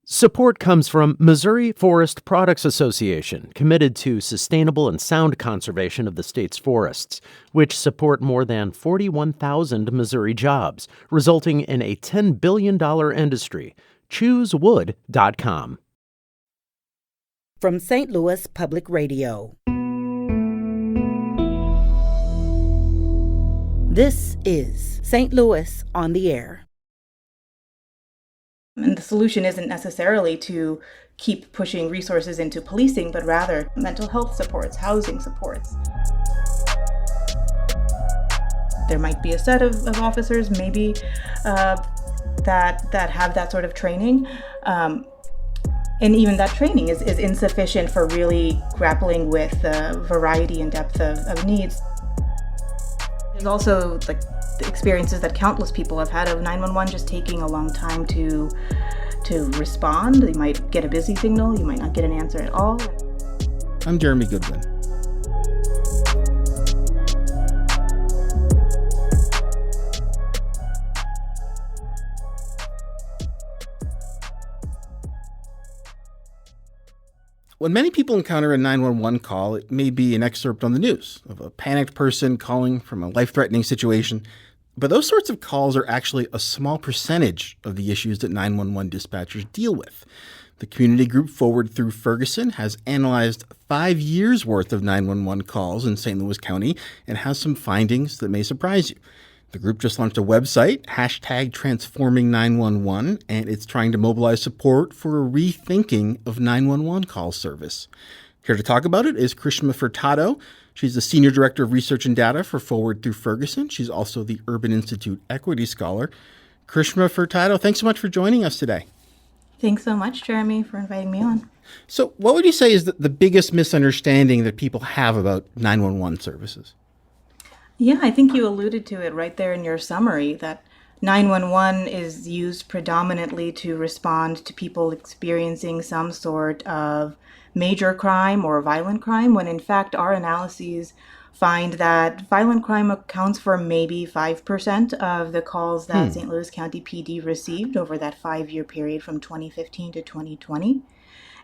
Support comes from Missouri Forest Products Association, committed to sustainable and sound conservation of the state's forests, which support more than 41,000 Missouri jobs, resulting in a $10 billion industry. ChooseWood.com. From St. Louis Public Radio. This is St. Louis on the Air. And the solution isn't necessarily to keep pushing resources into policing, but rather mental health supports, housing supports. There might be a set of officers maybe that have that sort of training. And even that training is insufficient for really grappling with the variety and depth of needs. There's also the experiences that countless people have had of 911 just taking a long time to respond. You might get a busy signal, you might not get an answer at all. I'm Jeremy Goodwin. When many people encounter a 911 call, it may be an excerpt on the news of a panicked person calling from a life-threatening situation. But those sorts of calls are actually a small percentage of the issues that 911 dispatchers deal with. The community group Forward Through Ferguson has analyzed 5 years' worth of 911 calls in St. Louis County and has some findings that may surprise you. The group just launched a website, #transforming911, and it's trying to mobilize support for a rethinking of 911 call service. Here to talk about it is Karishma Furtado. She's the Senior Director of Research and Data for Forward Through Ferguson. She's also the Urban Institute Equity Scholar. Karishma Furtado, thanks so much for joining us today. Thanks so much, Jeremy, for inviting me on. So what would you say is the biggest misunderstanding that people have about 911 services? Yeah, I think you alluded to it right there in your summary, that 911 is used predominantly to respond to people experiencing some sort of major crime or violent crime, when in fact our analyses find that violent crime accounts for maybe 5% of the calls that St. Louis County PD received over that 5-year period from 2015 to 2020.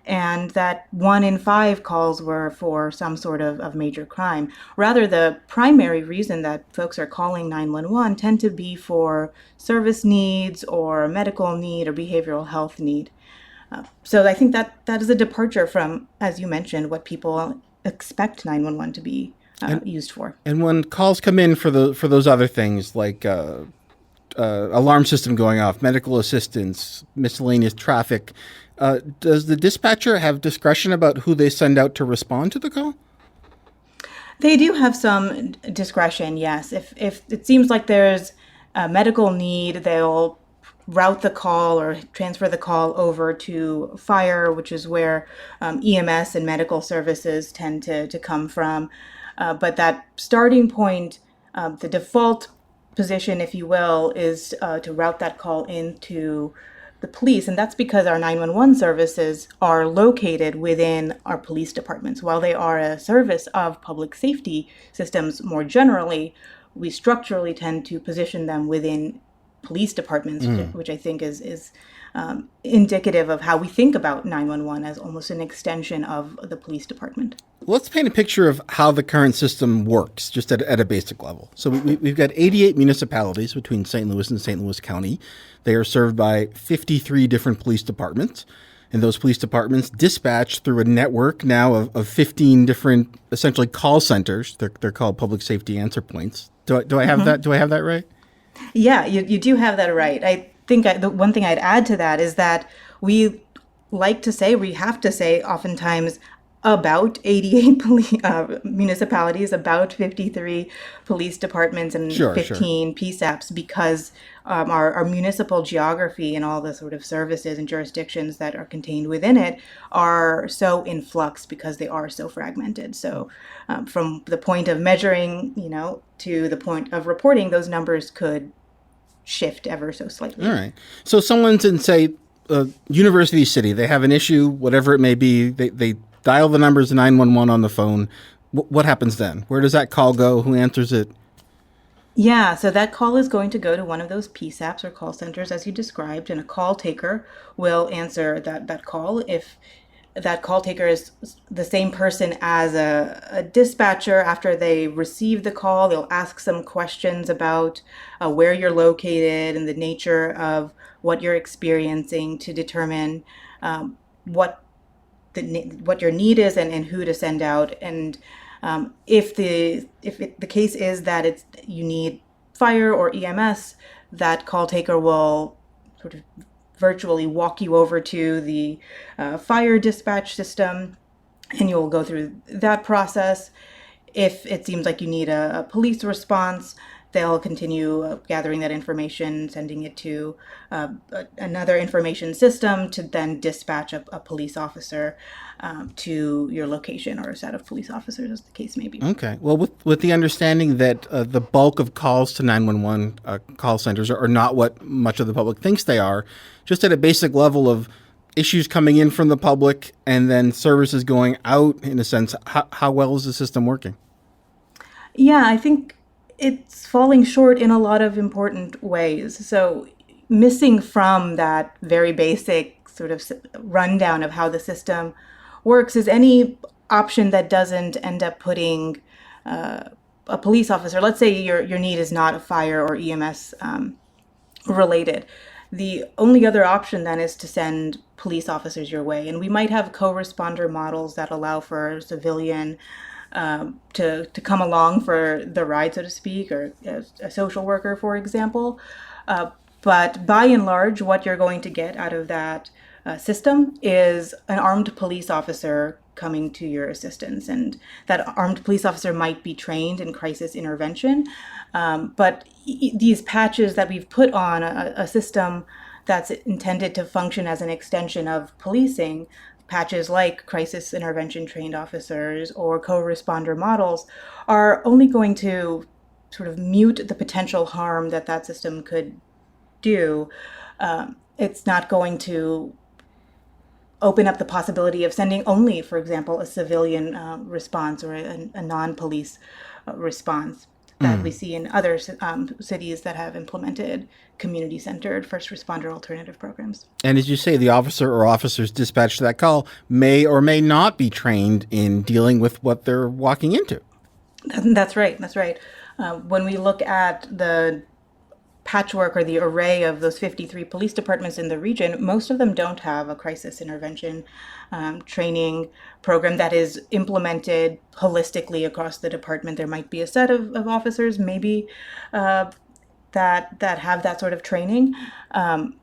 And that 1 in 5 calls were for some sort of major crime. Rather, the primary reason that folks are calling 911 tend to be for service needs or medical need or behavioral health need. So I think that is a departure from, as you mentioned, what people expect 911 to be used for. And when calls come in for those other things like alarm system going off, medical assistance, miscellaneous traffic, does the dispatcher have discretion about who they send out to respond to the call? They do have some discretion, yes. If it seems like there's a medical need, they'll route the call or transfer the call over to fire, which is where EMS and medical services tend to come from. But that starting point, the default position, if you will, is to route that call into the police, and that's because our 911 services are located within our police departments. While they are a service of public safety systems more generally, we structurally tend to position them within police departments, which I think is indicative of how we think about 911 as almost an extension of the police department. Let's paint a picture of how the current system works, just at a basic level. So we've got 88 municipalities between St. Louis and St. Louis County. They are served by 53 different police departments, and those police departments dispatch through a network now of 15 different, essentially, call centers. They're called public safety answer points. Do I have that? Do I have that right? Yeah, you do have that right. I think the one thing I'd add to that is that we have to say oftentimes about 88 municipalities, about 53 police departments, and 15 PSAPs, because our municipal geography and all the sort of services and jurisdictions that are contained within it are so in flux because they are so fragmented. So from the point of measuring, to the point of reporting, those numbers could shift ever so slightly. All right. So someone's in, say, University City. They have an issue, whatever it may be. They dial the numbers of 911 on the phone. What happens then? Where does that call go? Who answers it? Yeah, so that call is going to go to one of those PSAPs or call centers as you described, and a call taker will answer that call. If that call taker is the same person as a dispatcher, after they receive the call, they'll ask some questions about where you're located and the nature of what you're experiencing to determine what what your need is and who to send out. And the case is that you need fire or EMS, that call taker will sort of virtually walk you over to the fire dispatch system, and you'll go through that process. If it seems like you need a police response, they'll continue gathering that information, sending it to another information system to then dispatch a police officer to your location, or a set of police officers, as the case may be. Okay. Well, with the understanding that the bulk of calls to 911 call centers are not what much of the public thinks they are, just at a basic level of issues coming in from the public and then services going out, in a sense, how well is the system working? Yeah, I think it's falling short in a lot of important ways. So, missing from that very basic sort of rundown of how the system works is any option that doesn't end up putting a police officer, let's say your need is not a fire or EMS related. The only other option then is to send police officers your way. And we might have co-responder models that allow for a civilian to come along for the ride, so to speak, or a social worker, for example. But by and large, what you're going to get out of that system is an armed police officer coming to your assistance. And that armed police officer might be trained in crisis intervention. But these patches that we've put on a system that's intended to function as an extension of policing, patches like crisis intervention trained officers or co-responder models, are only going to sort of mute the potential harm that system could do. It's not going to open up the possibility of sending only, for example, a civilian response or a non-police response that we see in other cities that have implemented community-centered first responder alternative programs. And as you say, the officer or officers dispatched to that call may or may not be trained in dealing with what they're walking into. That's right. That's right. When we look at the patchwork or the array of those 53 police departments in the region, most of them don't have a crisis intervention training program that is implemented holistically across the department. There might be a set of officers, maybe, that have that sort of training. And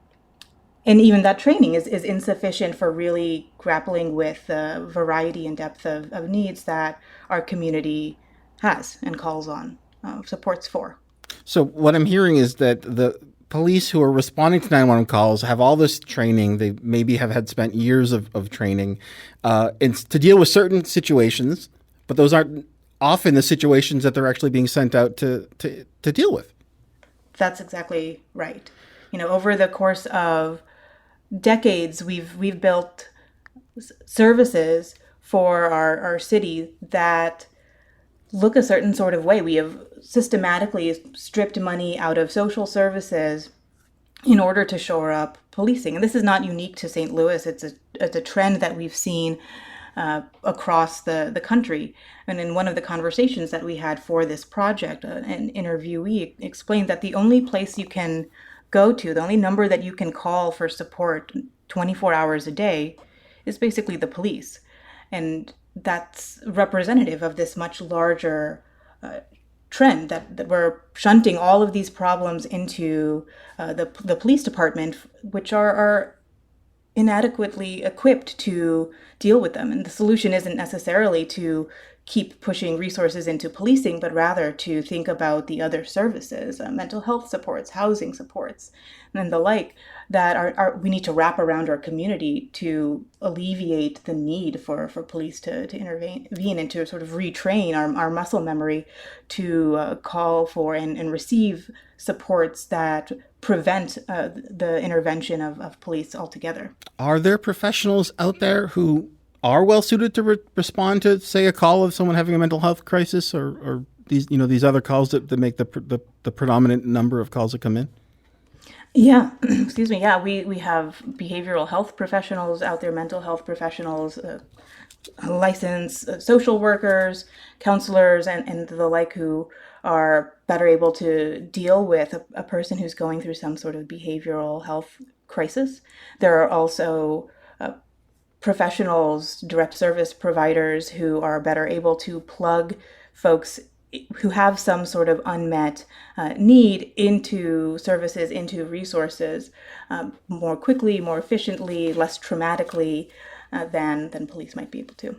even that training is insufficient for really grappling with the variety and depth of needs that our community has and calls on supports for. So what I'm hearing is that the police who are responding to 911 calls have all this training. They maybe have had spent years of training to deal with certain situations, but those aren't often the situations that they're actually being sent out to deal with. That's exactly right. Over the course of decades, we've built services for our city that look a certain sort of way. We have systematically stripped money out of social services in order to shore up policing. And this is not unique to St. Louis. It's a trend that we've seen across the country. And in one of the conversations that we had for this project, an interviewee explained that the only place you can go to, the only number that you can call for support 24 hours a day is basically the police. And that's representative of this much larger trend that we're shunting all of these problems into the police department, which are inadequately equipped to deal with them. And the solution isn't necessarily to keep pushing resources into policing, but rather to think about the other services, mental health supports, housing supports, and the like, that we need to wrap around our community to alleviate the need for police to intervene and to sort of retrain our muscle memory to call for and receive supports that prevent the intervention of police altogether. Are there professionals out there who are well suited to respond to, say, a call of someone having a mental health crisis or these other calls that make the predominant number of calls that come in? Yeah, excuse me. Yeah, we have behavioral health professionals out there, mental health professionals, licensed social workers, counselors, and the like who are better able to deal with a person who's going through some sort of behavioral health crisis. There are also professionals, direct service providers who are better able to plug folks who have some sort of unmet need into services, into resources more quickly, more efficiently, less traumatically than police might be able to.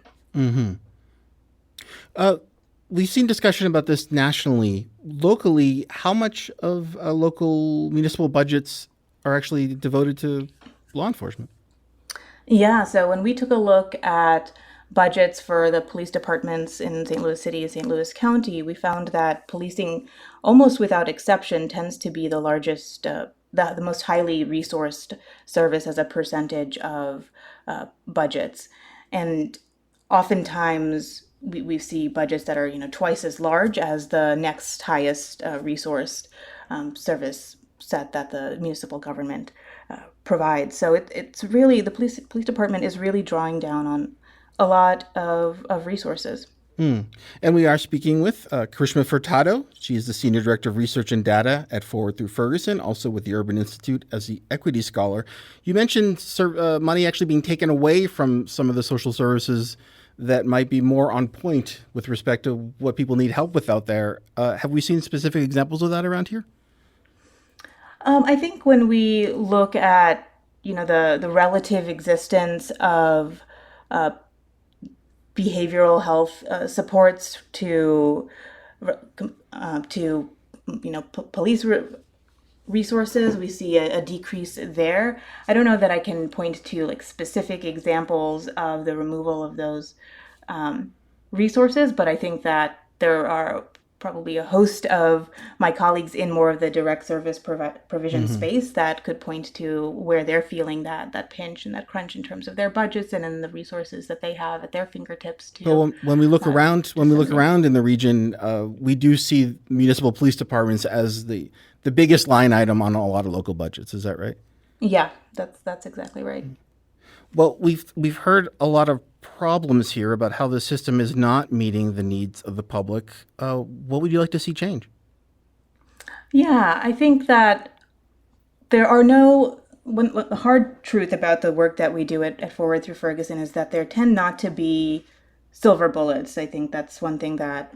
We've seen discussion about this nationally. Locally, how much of local municipal budgets are actually devoted to law enforcement? Yeah, so when we took a look at budgets for the police departments in St. Louis City and St. Louis County, we found that policing, almost without exception, tends to be the largest, the most highly resourced service as a percentage of budgets. And oftentimes we see budgets that are twice as large as the next highest resourced service set that the municipal government provides. So it's really, the police department is really drawing down on a lot of resources. And we are speaking with Karishma Furtado. She is the Senior Director of Research and Data at Forward Through Ferguson, also with the Urban Institute as the Equity Scholar. You mentioned money actually being taken away from some of the social services that might be more on point with respect to what people need help with out there. Have we seen specific examples of that around here? I think when we look at the relative existence of behavioral health supports to police resources, we see a decrease there. I don't know that I can point to like specific examples of the removal of those resources, but I think that there are probably a host of my colleagues in more of the direct service provision space that could point to where they're feeling that pinch and that crunch in terms of their budgets and in the resources that they have at their fingertips. So when we look around in the region, we do see municipal police departments as the biggest line item on a lot of local budgets. Is that right? Yeah, that's exactly right. Well, we've heard a lot of problems here about how the system is not meeting the needs of the public. What would you like to see change? Yeah, I think that there are the hard truth about the work that we do at Forward Through Ferguson is that there tend not to be silver bullets. I think that's one thing that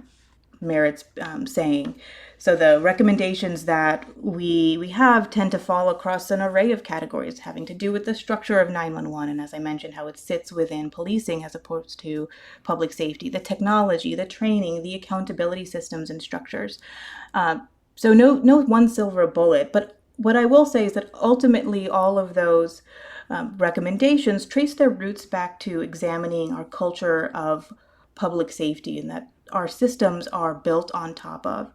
merits saying. So the recommendations that we have tend to fall across an array of categories having to do with the structure of 911, and as I mentioned, how it sits within policing as opposed to public safety, the technology, the training, the accountability systems and structures. So no one silver bullet, but what I will say is that ultimately all of those recommendations trace their roots back to examining our culture of public safety and that our systems are built on top of,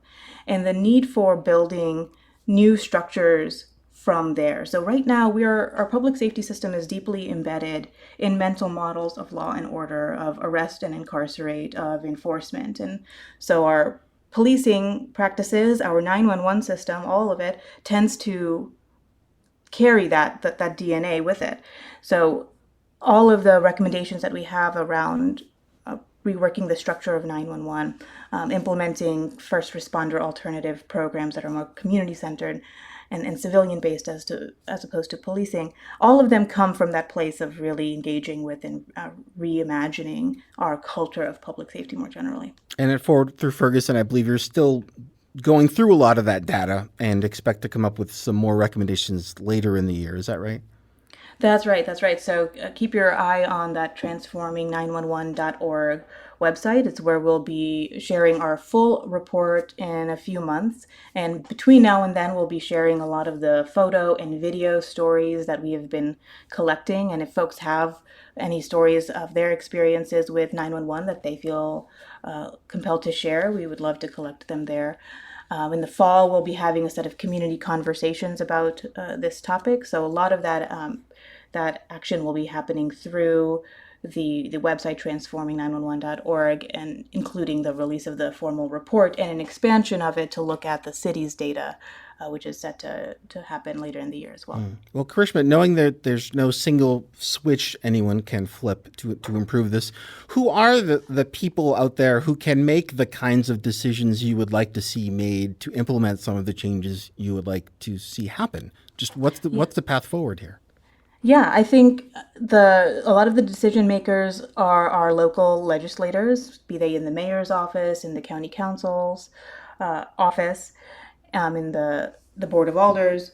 and the need for building new structures from there. So right now our public safety system is deeply embedded in mental models of law and order, of arrest and incarcerate, of enforcement. And so our policing practices, our 911 system, all of it tends to carry that DNA with it. So all of the recommendations that we have around reworking the structure of 911, implementing first responder alternative programs that are more community-centered and civilian-based as opposed to policing, all of them come from that place of really engaging with and reimagining our culture of public safety more generally. And at Forward Through Ferguson, I believe you're still going through a lot of that data and expect to come up with some more recommendations later in the year. Is that right? That's right. So keep your eye on that transforming911.org website. It's where we'll be sharing our full report in a few months. And between now and then, we'll be sharing a lot of the photo and video stories that we have been collecting. And if folks have any stories of their experiences with 911 that they feel compelled to share, we would love to collect them there. In the fall, we'll be having a set of community conversations about this topic. So a lot of that that action will be happening through the website transforming911.org, and including the release of the formal report and an expansion of it to look at the city's data, which is set to happen later in the year as well. Well, Karishma, knowing that there's no single switch anyone can flip to improve this, who are the people out there who can make the kinds of decisions you would like to see made to implement some of the changes you would like to see happen? Just what's the path forward here? Yeah, I think a lot of the decision makers are our local legislators, be they in the mayor's office, in the county council's office, in the board of alders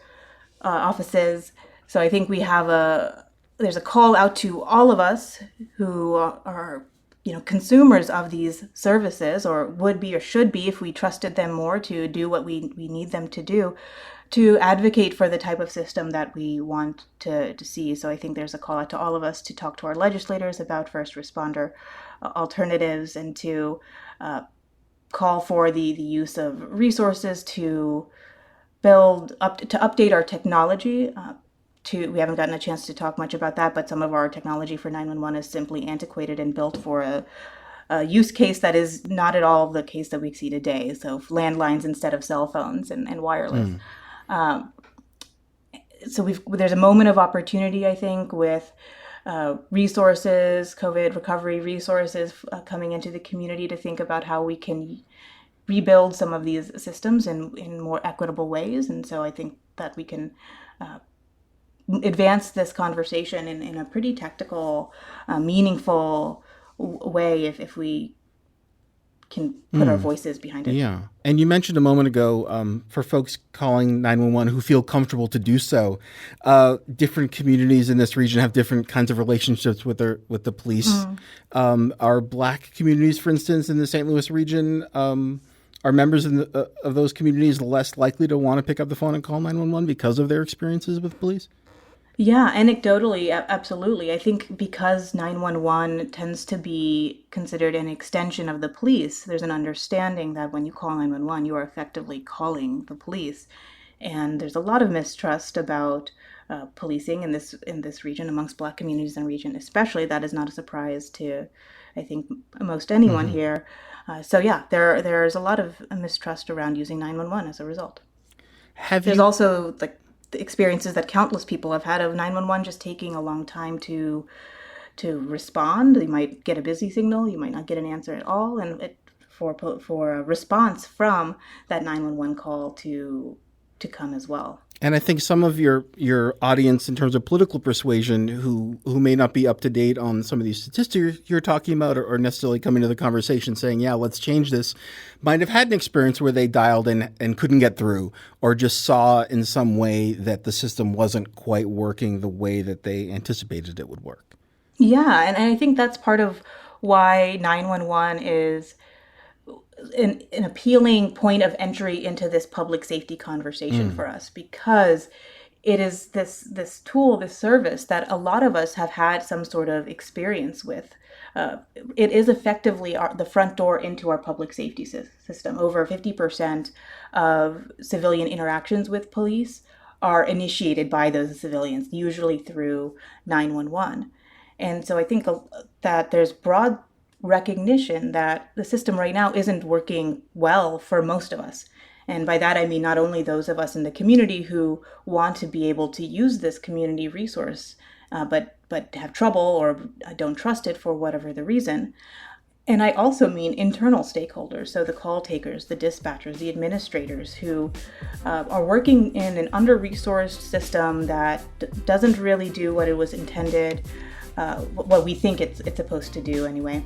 offices. So I think there's a call out to all of us who are consumers of these services, or would be or should be if we trusted them more to do what we need them to do, to advocate for the type of system that we want to see. So I think there's a call out to all of us to talk to our legislators about first responder alternatives, and to call for the use of resources to update our technology. We haven't gotten a chance to talk much about that, but some of our technology for 911 is simply antiquated and built for a use case that is not at all the case that we see today. So landlines instead of cell phones and wireless. So there's a moment of opportunity, I think, with resources, COVID recovery resources coming into the community, to think about how we can rebuild some of these systems in more equitable ways. And so I think that we can advance this conversation in a pretty tactical, meaningful way if we can put our voices behind it. Yeah. And you mentioned a moment ago, for folks calling 911 who feel comfortable to do so, different communities in this region have different kinds of relationships with the police. Are Black communities, for instance, in the St. Louis region, are members of those communities less likely to want to pick up the phone and call 911 because of their experiences with police? Yeah, anecdotally, absolutely. I think because 911 tends to be considered an extension of the police, there's an understanding that when you call 911, you are effectively calling the police. And there's a lot of mistrust about policing in this region, amongst Black communities in the region especially. That is not a surprise to, I think, most anyone here. So yeah, there's a lot of mistrust around using 911 as a result. There's also the experiences that countless people have had of 911 just taking a long time to respond. You might get a busy signal, you might not get an answer at all, and for a response from that 911 call to come as well. And I think some of your audience in terms of political persuasion who may not be up to date on some of these statistics you're talking about, or necessarily coming to the conversation saying, yeah, let's change this, might have had an experience where they dialed in and couldn't get through, or just saw in some way that the system wasn't quite working the way that they anticipated it would work. Yeah, and I think that's part of why 911 is an appealing point of entry into this public safety conversation for us, because it is this tool, this service that a lot of us have had some sort of experience with. It is effectively the front door into our public safety system. Over 50% of civilian interactions with police are initiated by those civilians, usually through 911. And so I think that there's broad recognition that the system right now isn't working well for most of us. And by that, I mean not only those of us in the community who want to be able to use this community resource, but have trouble or don't trust it for whatever the reason. And I also mean internal stakeholders, so the call takers, the dispatchers, the administrators who are working in an under-resourced system that doesn't really do what it was intended, what we think it's supposed to do anyway,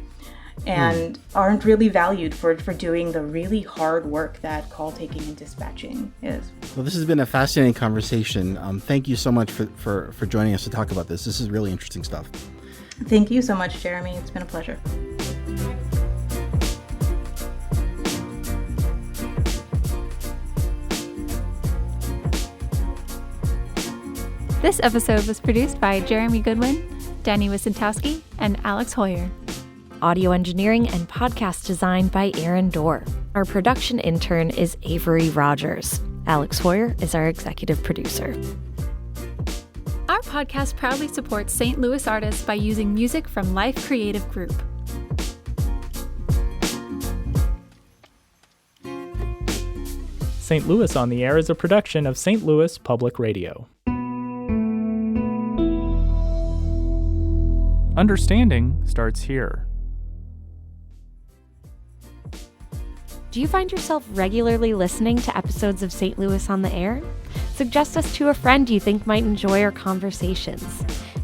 and aren't really valued for doing the really hard work that call taking and dispatching is. Well, this has been a fascinating conversation. Thank you so much for joining us to talk about this. This is really interesting stuff. Thank you so much, Jeremy. It's been a pleasure. This episode was produced by Jeremy Goodwin, Danny Wysentowski, and Alex Hoyer. Audio engineering and podcast design by Aaron Dorr. Our production intern is Avery Rogers. Alex Hoyer is our executive producer. Our podcast proudly supports St. Louis artists by using music from Life Creative Group. St. Louis on the Air is a production of St. Louis Public Radio. Understanding starts here. Do you find yourself regularly listening to episodes of St. Louis on the Air? Suggest us to a friend you think might enjoy our conversations.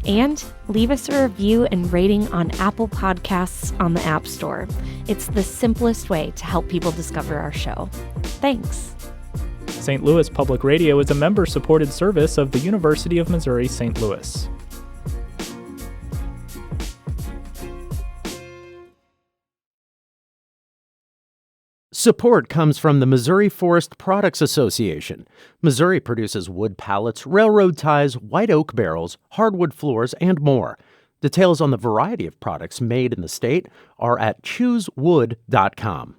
And leave us a review and rating on Apple Podcasts on the App Store. It's the simplest way to help people discover our show. Thanks. St. Louis Public Radio is a member-supported service of the University of Missouri St. Louis. Support comes from the Missouri Forest Products Association. Missouri produces wood pallets, railroad ties, white oak barrels, hardwood floors, and more. Details on the variety of products made in the state are at choosewood.com.